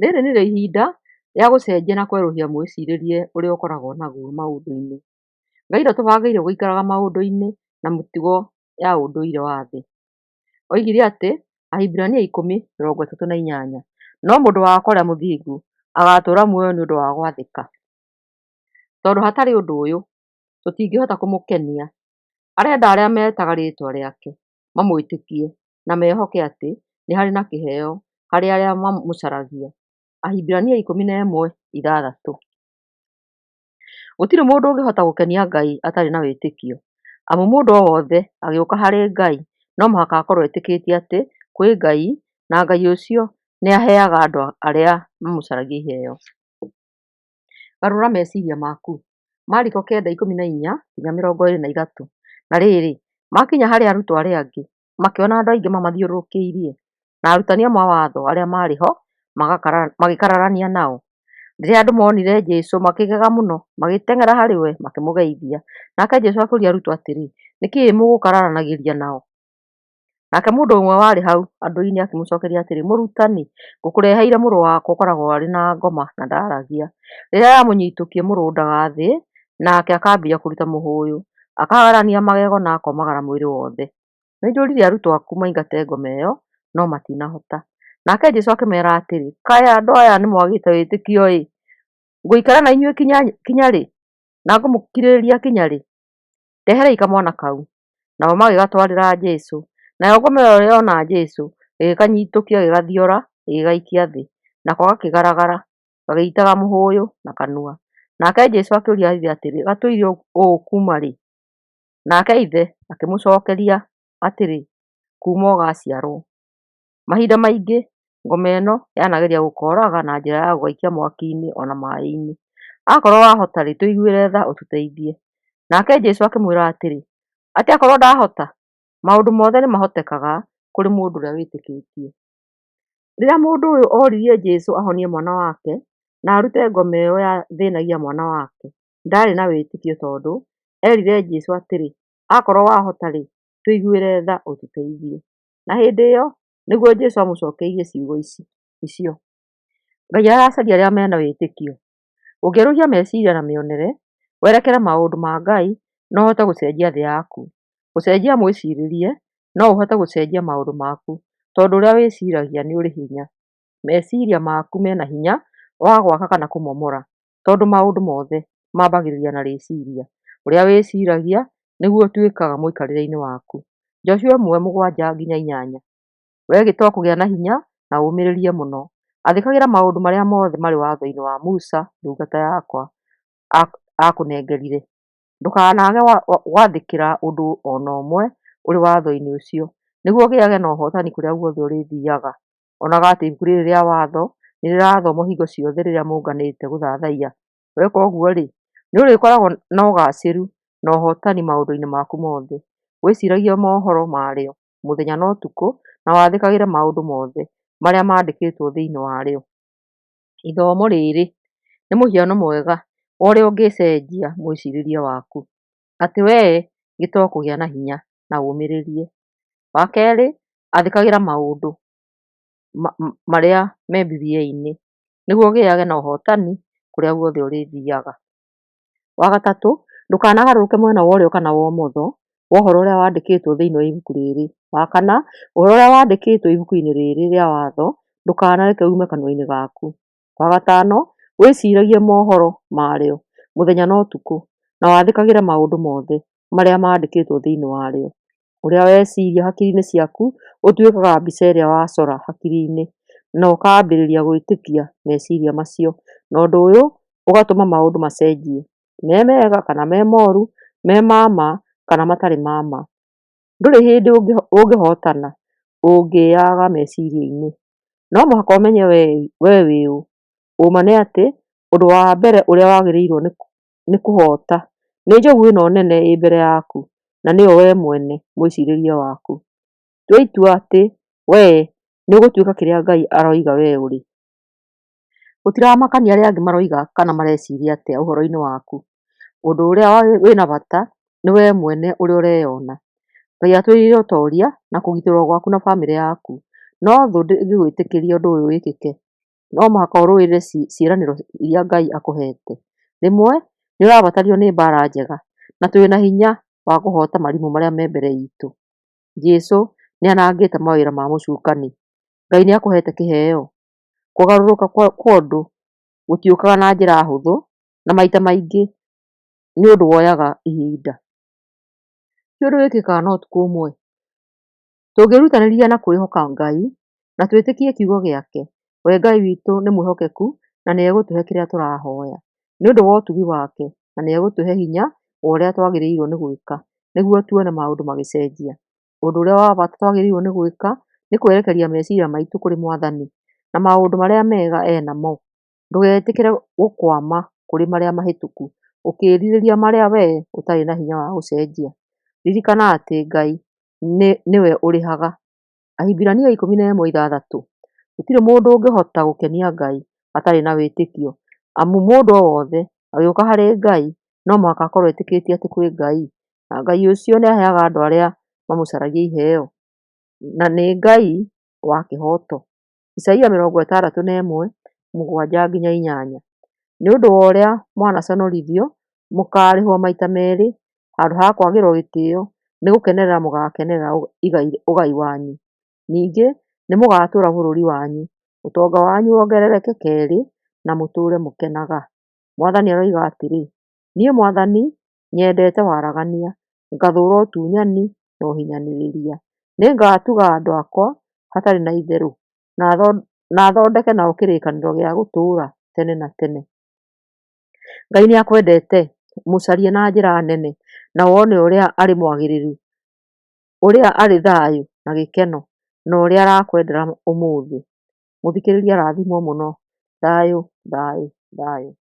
Rĩrĩ nĩrĩo ihinda rĩa gũcenjia na kwerũhia mwĩcirĩrie ũrĩa ũkoragwo naguo maũndũ-inĩ. Ngai ndatũbangĩire gũikaraga maũndũ-inĩ na mĩtugo ya ũndũire wa thĩ. Oigire atĩ Ahibirania 10:38, no mũndũ wakwa ũrĩa mũthingu agatũũra muoyo nĩ ũndũ wa gwathĩka. Tondũ hatarĩ ũndũ ũyũ, tũtingĩhota kũmũkenia. Arenda arĩa metaga rĩĩtwa rĩake mamwĩtĩkie na mehoke atĩ nĩ harĩ na kĩheo harĩ arĩa mamũcaragia. Ahibirania 11:6. Gũtirĩ mũndũ ũngĩhota gũkenia Ngai atarĩ na wĩtĩkio, amu mũndũ o wothe agĩũka harĩ Ngai no mũhaka akorwo etĩkĩtie atĩ kwĩ Ngai, na Ngai ũcio nĩ aheaga andũ arĩa mamũcaragia iheo. Garũra meciria maku. Mariko 9:14-23. Na rĩrĩ, makinya harĩ arutwo arĩa angĩ, makĩona andũ aingĩ mamathiũrũrũkĩirie, na arutani amwe a watho arĩa maarĩ ho magĩkararania nao. Rĩrĩa andũ monire Jesũ makĩgega mũno, magĩteng'era harĩ we makĩmũgeithia. Nake Jesũ akĩũria arutwo atĩrĩ, nĩ kĩĩ mũgũkararanagĩria nao? Nake mũndũ ũmwe warĩ hau andũ-inĩ akĩmũcookeria atĩrĩ, Mũrutani, ngũkũreheire mũrũ wakwa ũkoragwo arĩ na ngoma na ndaaragia. Rĩrĩa yamũnyiitũkie mũrũndaga thĩ, nake akambia kũruta mũhũũyũ, akagarania magego na akomagara mwĩrĩ wothe. Nĩnjũririe arutwo aku maingate ngoma ĩyo, no matinahota. Nake Jesũ akĩmeera atĩrĩ, kaĩ andũ aya nĩ mwagĩte wĩtĩkio-ĩ! Ngũikara na inyuĩ kinya rĩ? Na ngũmũkirĩrĩria kinya rĩ? Ndeherei kamwana kau. Nao magĩgatwarĩra Jesũ. Nayo ngoma ĩyo yona Jesũ, ĩgĩkanyiitũkia, ĩgĩgathiora, ĩgĩgaikia thĩ. Nako gakĩgaragara, gagĩitaga mũhũũyũ na kanua. Nake Jesũ akĩũria ithe atĩrĩ, gatũire ũũ kuuma rĩ? Nake ithe akĩmũcookeria atĩrĩ, kuuma o gaciarwo. Mahinda maingĩ ngoma ĩno yanageria gũkooraga na njĩra ya gũgaikia mwaki-inĩ ona maaĩ-inĩ. Akorwo wahota rĩ, tũiguĩre tha ũtũteithie. Nake Jesũ akĩmwĩra atĩrĩ, atĩ akorwo ndahota? Maũndũ mothe nĩ mahotekaga kũrĩ mũndũ ũrĩa wĩtĩkĩtie. Rĩrĩa mũndũ ũyũ oririe Jesũ ahonie mwana wake na arute ngoma ĩyo yathĩnagia mwana wake, ndaarĩ na wĩtĩkio tondũ erire Jesũ atĩrĩ, akorwo wahota rĩ, tũiguĩre tha ũtũteithie. Na hĩndĩ ĩyo nĩguo Jesũ amũcookeirie ciugo icio. Ngai aracaria arĩa mena wĩtĩkio. Ũngĩerũhia meciria na mĩonere, werekere maũndũ ma Ngai, no ũhote gũcenjia thĩ yaku. Gũcenjia mwĩcirĩrie, no ũhote gũcenjia maũndũ maku, tondũ ũrĩa wĩciragia nĩ ũrĩ hinya. Meciria maku mena hinya wa gwaka kana kũmomora, tondũ maũndũ mothe mambagĩrĩria na rĩciria. Ũrĩa wĩciragia nĩguo ũtuĩkaga mũikarĩre-inĩ waku. Joshua 1:7-8. Wee gĩtoo kũgĩa na hinya na ũmĩrĩrie mũno. Athĩkagĩra maũndũ marĩa mothe marĩ watho-inĩ wa Musa ndungata yakwa akũnengerire. Ndũkanage gwathĩkĩra ũndũ o na ũmwe ũrĩ watho-inĩ ũcio, nĩguo ũgĩage na ũhootani kũrĩa guothe ũrĩthiiaga. Onaga atĩ ibuku rĩrĩ rĩa watho nĩ rĩrathomwo hingo ciothe rĩrĩa mũnganĩte gũthathaiya. Weka ũguo rĩ, nĩ ũrĩkoragwo na ũgaacĩru na ũhootani maũndũ-inĩ maku mothe. Wĩciragie mohoro marĩo mũthenya na ũtukũ, na wathĩkagĩre maũndũ mothe marĩa mandĩkĩtwo thĩinĩ warĩo. Ithomo rĩrĩ nĩ mũhiano mwega wa ũrĩa ũngĩcenjia mwĩcirĩrie waku, atĩ wee gĩtoo kũgĩa na hinya na ũmĩrĩrie. Wa kerĩ, athĩkagĩra maũndũ marĩa me Bibilia-inĩ, nĩguo ũgĩage na ũhootani kũrĩa guothe ũrĩthiiaga. Wa gatatũ, ndũkanagarũrũke mwena wa ũrĩo kana wa ũmotho wa ũhoro ũrĩa wandĩkĩtwo thĩinĩ wa ibuku rĩrĩ. Wa kana, ũhoro ũrĩa wandĩkĩtwo ibuku-inĩ rĩrĩ rĩa watho ndũkanareke uume kanua-inĩ gaku. Wa gatano, wĩciragie mohoro marĩo mũthenya na ũtukũ, na wathĩkagĩre maũndũ mothe marĩa mandĩkĩtwo thĩinĩ warĩo. Ũrĩa weciria hakiri-inĩ ciaku ũtuĩkaga mbica ĩrĩa wacora hakiri-inĩ, na ũkambĩrĩria gwĩtĩkia meciria macio. Na ũndũ ũyũ ũgatũma maũndũ macenjie, me mega kana me moru, me ma ma kana matarĩ ma ma. Ndũrĩ hĩndĩ ũngĩhootana ũngĩaga meciria-inĩ. No mũhaka ũmenye wee wĩ ũ. Ũma nĩ atĩ, ũndũ wa mbere ũrĩa wagĩrĩirwo nĩ kũhoota nĩ njogu ĩno nene ĩ mbere yaku, na nĩyo wee mwene mwĩcirĩrie waku. Tua itua atĩ wee nĩ ũgũtuĩka kĩrĩa Ngai aroiga wee ũrĩ. Gũtiramakania arĩa angĩ maroiga kana mareciria atĩa ũhoro-inĩ waku. Ũndũ ũrĩa wĩna bata nĩ wee mwene ũrĩa ũreyona. Ngai atwĩrĩire ũtooria na kũgitĩrwo gwaku na bamĩrĩ yaku, no thũ ndĩngĩgwĩtĩkĩria ũndũ ũyũ wĩkĩke. no mũhaka ũrũĩrĩre ciĩranĩro iria Ngai akũhete. Rĩmwe nĩ ũrabatario nĩ mbara njega, na tũrĩ na hinya wa kũhoota marimũ marĩa me mbere itũ. Jesũ nĩ anangĩte mawĩra ma mũcukani. Ngai nĩ akũhete kĩheo. Kũgarũrũka kwa ũndũ gũtiũkaga na njĩra hũthũ, na maita maingĩ nĩ ũndũ woyaga ihinda. Ti ũndũ wĩkĩkaga na ũtukũ ũmwe. Tũngĩrutanĩria na kwĩhoka Ngai, na twĩtĩkie kiugo gĩake, we Ngai witũ nĩ mwĩhokeku na nĩ egũtũhe kĩrĩa tũrahoya nĩ ũndũ wa ũtugi wake, na nĩ egũtũhe hinya wa ũrĩa twagĩrĩirwo nĩ gwĩka nĩguo tuone maũndũ magĩcenjia. Ũndũ ũrĩa wa bata twagĩrĩirwo nĩ gwĩka nĩ kwerekeria meciria maitũ kũrĩ Mwathani na maũndũ marĩa mega enamo. Ndũgetĩkĩre gũkwama kũrĩ marĩa mahĩtũku ũkĩĩrirĩria marĩa we ũtarĩ na hinya wa gũcenjia. Ririkana atĩ Ngai nĩwe ũrĩhaga. Ahibirania 11:6. Gũtirĩ mũndũ ũngĩhota gũkenia Ngai atarĩ na wĩtĩkio, amu mũndũ o wothe agĩũka harĩ Ngai no mũhaka akorwo etĩkĩtie atĩ kwĩ Ngai, na Ngai ũcio nĩ aheaga andũ arĩa mamũcaragia iheo, na nĩ Ngai wa kĩhoto. Isaia 61:7-8. Nĩ ũndũ wa ũrĩa mwanaconorithio, mũkaarĩhwo maita merĩ, handũ ha kwagĩrwo gĩtĩĩo, nĩ gũkenerera mũgaakenerera ũgai wanyu. Ningĩ nĩ mũgaatũũra bũrũri wanyu, ũtonga wanyu wongerereke kerĩ, na mũtũũre mũkenaga. Mwathani aroiga atĩrĩ, niĩ Mwathani nyendete waragania, ngathũũra ũtunyani na ũhinyanĩrĩria. Nĩngatuga andũ akwa hatarĩ na itherũ, na thondeke nao kĩrĩkanĩro gĩa gũtũũra tene na tene. Ngai nĩ akwendete, mũcarie na njĩra nene, na wone ũrĩa arĩ mwagĩrĩru, ũrĩa arĩ thayũ na gĩkeno, na ũrĩa arakwendera ũmũthĩ. Mũthikĩrĩria arathimwo mũno. Thayũ, thayũ, thayũ.